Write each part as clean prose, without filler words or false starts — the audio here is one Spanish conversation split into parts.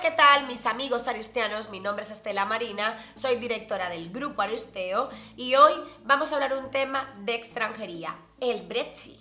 ¿qué tal mis amigos aristeanos? Mi nombre es Estela Marina, soy directora del Grupo Aristeo y hoy vamos a hablar de un tema de extranjería, el Brexit.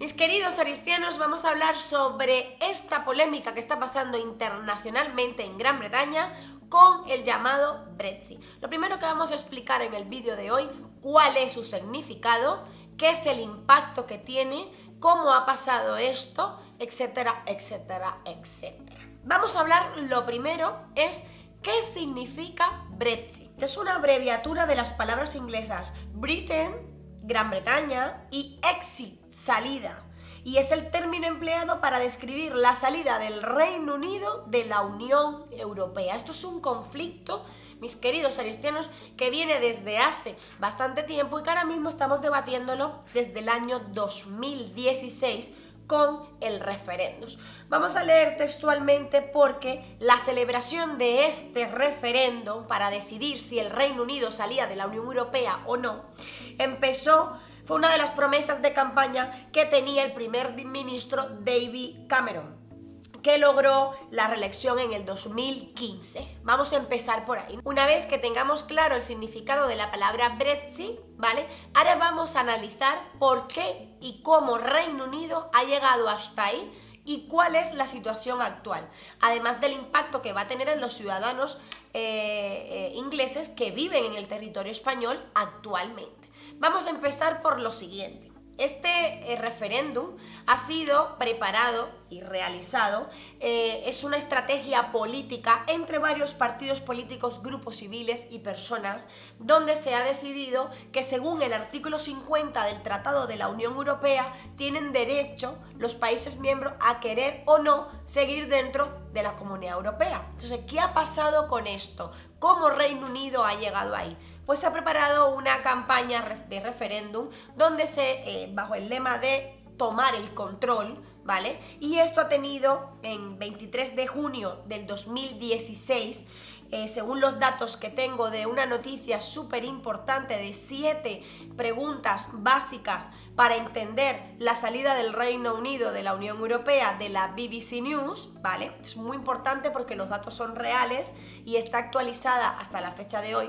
Mis queridos aristianos, vamos a hablar sobre esta polémica que está pasando internacionalmente en Gran Bretaña con el llamado Brexit. Lo primero que vamos a explicar en el vídeo de hoy, cuál es su significado, qué es el impacto que tiene, cómo ha pasado esto, etcétera, etcétera, etcétera. Vamos a hablar, lo primero es qué significa Brexit. Es una abreviatura de las palabras inglesas Britain, Gran Bretaña, y exit, salida. Y es el término empleado para describir la salida del Reino Unido de la Unión Europea. Esto es un conflicto, mis queridos aristianos, que viene desde hace bastante tiempo y que ahora mismo estamos debatiéndolo desde el año 2016 con el referéndum. Vamos a leer textualmente porque la celebración de este referéndum para decidir si el Reino Unido salía de la Unión Europea o no, fue una de las promesas de campaña que tenía el primer ministro David Cameron, que logró la reelección en el 2015. Vamos a empezar por ahí. Una vez que tengamos claro el significado de la palabra Brexit, ¿vale? Ahora vamos a analizar por qué y cómo Reino Unido ha llegado hasta ahí y cuál es la situación actual, además del impacto que va a tener en los ciudadanos ingleses que viven en el territorio español actualmente. Vamos a empezar por lo siguiente. Este referéndum ha sido preparado y realizado, es una estrategia política entre varios partidos políticos, grupos civiles y personas, donde se ha decidido que según el artículo 50 del Tratado de la Unión Europea tienen derecho los países miembros a querer o no seguir dentro de la Comunidad Europea. Entonces, ¿qué ha pasado con esto? ¿Cómo Reino Unido ha llegado ahí? Pues se ha preparado una campaña de referéndum donde bajo el lema de tomar el control, ¿vale? Y esto ha tenido en 23 de junio del 2016, según los datos que tengo de una noticia súper importante de 7 preguntas básicas para entender la salida del Reino Unido de la Unión Europea de la BBC News, ¿vale? Es muy importante porque los datos son reales y está actualizada hasta la fecha de hoy.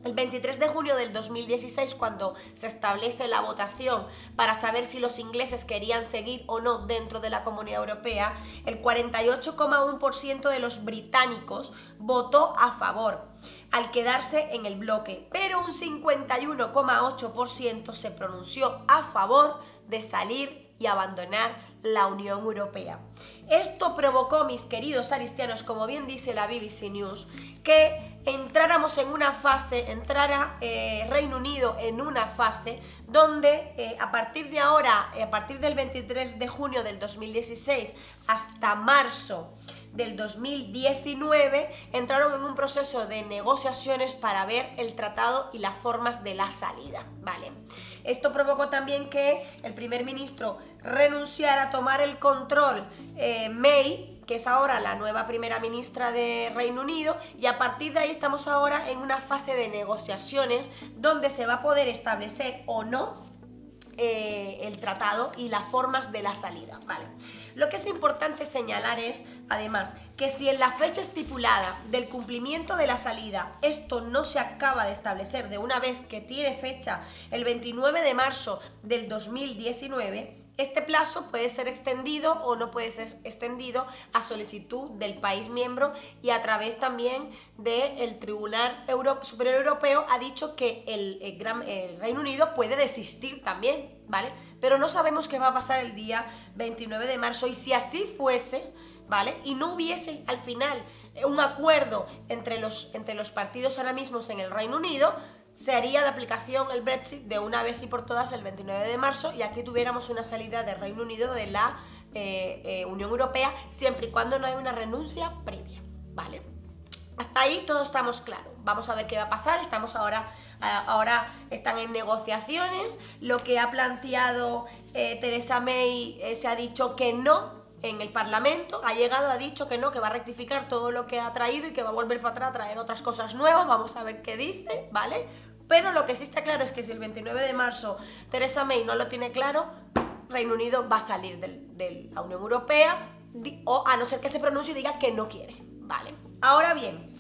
El 23 de junio del 2016, cuando se establece la votación para saber si los ingleses querían seguir o no dentro de la Comunidad Europea, el 48,1% de los británicos votó a favor, al quedarse en el bloque, pero un 51,8% se pronunció a favor de salir y abandonar la Unión Europea. Esto provocó, mis queridos aristianos, como bien dice la BBC News, que entráramos en una fase, entrara Reino Unido en una fase donde a partir de ahora, a partir del 23 de junio del 2016 hasta marzo del 2019, entraron en un proceso de negociaciones para ver el tratado y las formas de la salida, ¿vale? Esto provocó también que el primer ministro renunciara a tomar el control, May, que es ahora la nueva primera ministra de Reino Unido, y a partir de ahí estamos ahora en una fase de negociaciones donde se va a poder establecer o no el tratado y las formas de la salida, ¿vale? Lo que es importante señalar es, además, que si en la fecha estipulada del cumplimiento de la salida esto no se acaba de establecer de una vez que tiene fecha el 29 de marzo del 2019, este plazo puede ser extendido o no puede ser extendido a solicitud del país miembro y a través también del Tribunal Superior Europeo ha dicho que el Reino Unido puede desistir también, ¿vale? Pero no sabemos qué va a pasar el día 29 de marzo y si así fuese, ¿vale? Y no hubiese al final un acuerdo entre los partidos ahora mismo en el Reino Unido, se haría de aplicación el Brexit de una vez y por todas el 29 de marzo y aquí tuviéramos una salida del Reino Unido de la Unión Europea siempre y cuando no haya una renuncia previa, ¿vale? Hasta ahí todos estamos claros. Vamos a ver qué va a pasar. Estamos ahora están en negociaciones. Lo que ha planteado Theresa May se ha dicho que no en el Parlamento, ha dicho que no, que va a rectificar todo lo que ha traído y que va a volver para atrás a traer otras cosas nuevas. Vamos a ver qué dice, ¿vale? Pero lo que sí está claro es que si el 29 de marzo Theresa May no lo tiene claro, Reino Unido va a salir de la Unión Europea, o a no ser que se pronuncie y diga que no quiere, Vale, ahora bien,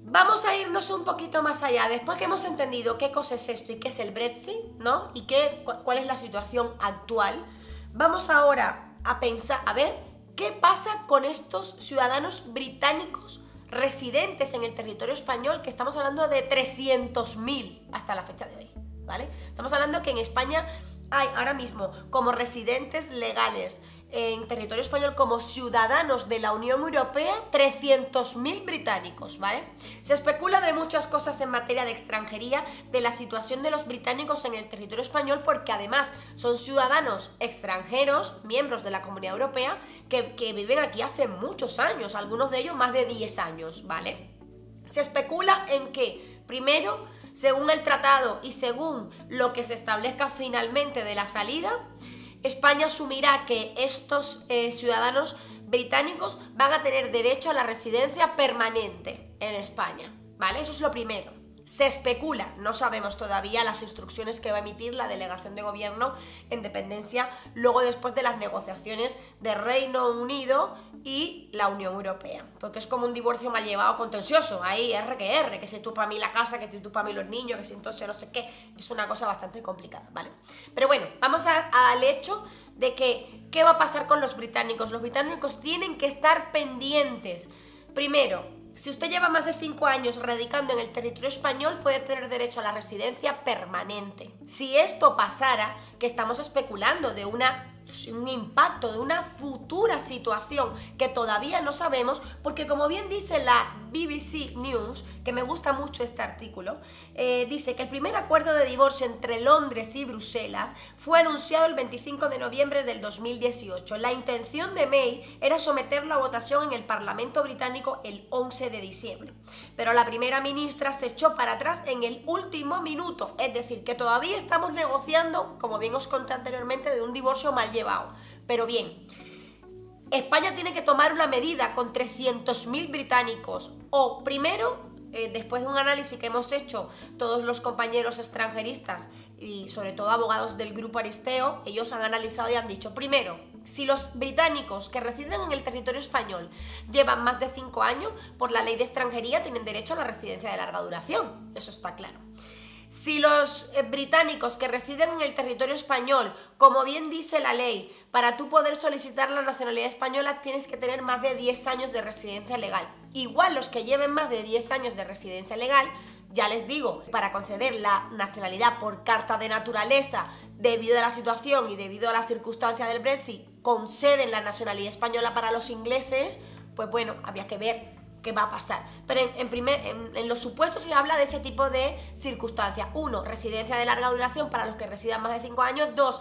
vamos a irnos un poquito más allá. Después que hemos entendido qué cosa es esto y qué es el Brexit, ¿no? Y cuál es la situación actual, vamos ahora a pensar, a ver, ¿qué pasa con estos ciudadanos británicos residentes en el territorio español? Que estamos hablando de 300.000 hasta la fecha de hoy, ¿vale? Estamos hablando que en España hay ahora mismo como residentes legales en territorio español, como ciudadanos de la Unión Europea, 300.000 británicos, ¿vale? Se especula de muchas cosas en materia de extranjería, de la situación de los británicos en el territorio español, porque además son ciudadanos extranjeros, miembros de la Comunidad Europea, que viven aquí hace muchos años, algunos de ellos más de 10 años, ¿vale? Se especula en que, primero, según el tratado y según lo que se establezca finalmente de la salida, España asumirá que estos ciudadanos británicos van a tener derecho a la residencia permanente en España, ¿vale? Eso es lo primero. Se especula, no sabemos todavía las instrucciones que va a emitir la delegación de gobierno en dependencia luego después de las negociaciones de Reino Unido y la Unión Europea, porque es como un divorcio mal llevado contencioso, ahí R, que si tú para mí la casa, que si tú para mí los niños, que si entonces no sé qué, es una cosa bastante complicada, ¿vale? Pero bueno, vamos al hecho de que, ¿qué va a pasar con los británicos? Los británicos tienen que estar pendientes, primero, si usted lleva más de 5 años radicando en el territorio español, puede tener derecho a la residencia permanente. Si esto pasara, que estamos especulando de un impacto, de una futura situación que todavía no sabemos, porque como bien dice la BBC News, que me gusta mucho este artículo, dice que el primer acuerdo de divorcio entre Londres y Bruselas fue anunciado el 25 de noviembre del 2018. La intención de May era someterlo a votación en el Parlamento británico el 11 de diciembre, pero la primera ministra se echó para atrás en el último minuto, es decir, que todavía estamos negociando, como bien os conté anteriormente, de un divorcio mal llevado. Pero bien, España tiene que tomar una medida con 300.000 británicos, o primero, después de un análisis que hemos hecho todos los compañeros extranjeristas y sobre todo abogados del Grupo Aristeo, ellos han analizado y han dicho, primero, si los británicos que residen en el territorio español llevan más de 5 años, por la ley de extranjería tienen derecho a la residencia de larga duración, eso está claro. Si los británicos que residen en el territorio español, como bien dice la ley, para tú poder solicitar la nacionalidad española tienes que tener más de 10 años de residencia legal. Igual los que lleven más de 10 años de residencia legal, ya les digo, para conceder la nacionalidad por carta de naturaleza, debido a la situación y debido a las circunstancias del Brexit, conceden la nacionalidad española para los ingleses, pues bueno, habría que ver qué va a pasar. Pero en los supuestos se habla de ese tipo de circunstancias. 1, residencia de larga duración para los que residan más de 5 años. 2,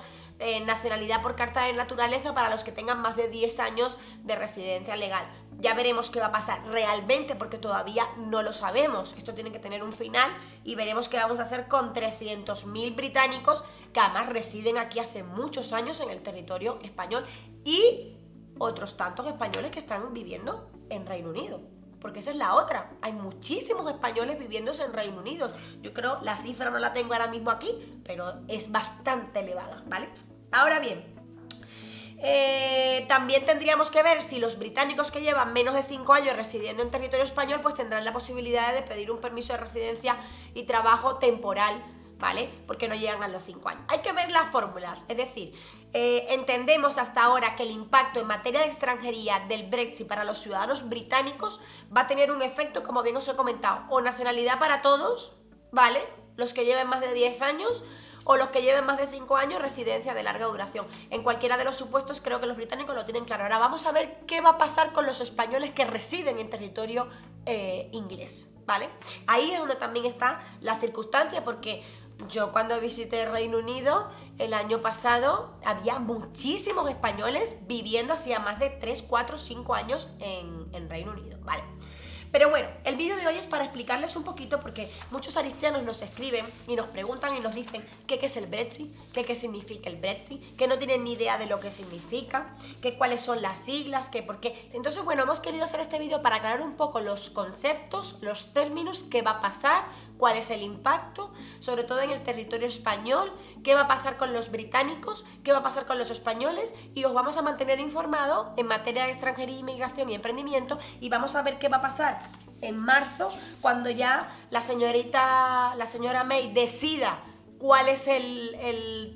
nacionalidad por carta de naturaleza para los que tengan más de 10 años de residencia legal. Ya veremos qué va a pasar realmente, porque todavía no lo sabemos. Esto tiene que tener un final y veremos qué vamos a hacer con 300.000 británicos que además residen aquí hace muchos años en el territorio español y otros tantos españoles que están viviendo en Reino Unido. Porque esa es la otra. Hay muchísimos españoles viviéndose en Reino Unido. Yo creo, la cifra no la tengo ahora mismo aquí, pero es bastante elevada, ¿vale? Ahora bien, también tendríamos que ver si los británicos que llevan menos de 5 años residiendo en territorio español, pues tendrán la posibilidad de pedir un permiso de residencia y trabajo temporal, ¿vale? Porque no llegan a los 5 años. Hay que ver las fórmulas, es decir, entendemos hasta ahora que el impacto en materia de extranjería del Brexit para los ciudadanos británicos va a tener un efecto, como bien os he comentado, o nacionalidad para todos, ¿vale? Los que lleven más de 10 años o los que lleven más de 5 años residencia de larga duración. En cualquiera de los supuestos creo que los británicos lo tienen claro. Ahora vamos a ver qué va a pasar con los españoles que residen en territorio inglés, ¿vale? Ahí es donde también está la circunstancia, porque yo cuando visité Reino Unido el año pasado había muchísimos españoles viviendo hacía más de 3, 4, 5 años en Reino Unido, ¿vale? Pero bueno, el vídeo de hoy es para explicarles un poquito, porque muchos aristianos nos escriben y nos preguntan y nos dicen qué es el Brexit, qué significa el Brexit, que no tienen ni idea de lo que significa, que cuáles son las siglas, que por qué. Entonces, bueno, hemos querido hacer este vídeo para aclarar un poco los conceptos, los términos, qué va a pasar, cuál es el impacto, sobre todo en el territorio español, qué va a pasar con los británicos, qué va a pasar con los españoles, y os vamos a mantener informados en materia de extranjería, inmigración y emprendimiento, y vamos a ver qué va a pasar en marzo, cuando ya la señora May decida cuál es el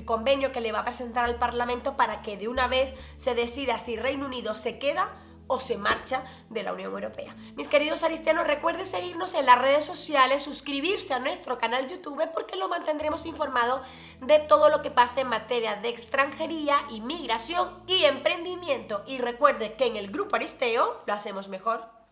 convenio que le va a presentar al Parlamento, para que de una vez se decida si Reino Unido se queda o se marcha de la Unión Europea. Mis queridos aristianos, recuerden seguirnos en las redes sociales, suscribirse a nuestro canal YouTube, porque lo mantendremos informado de todo lo que pase en materia de extranjería, inmigración y emprendimiento. Y recuerde que en el Grupo Aristeo lo hacemos mejor.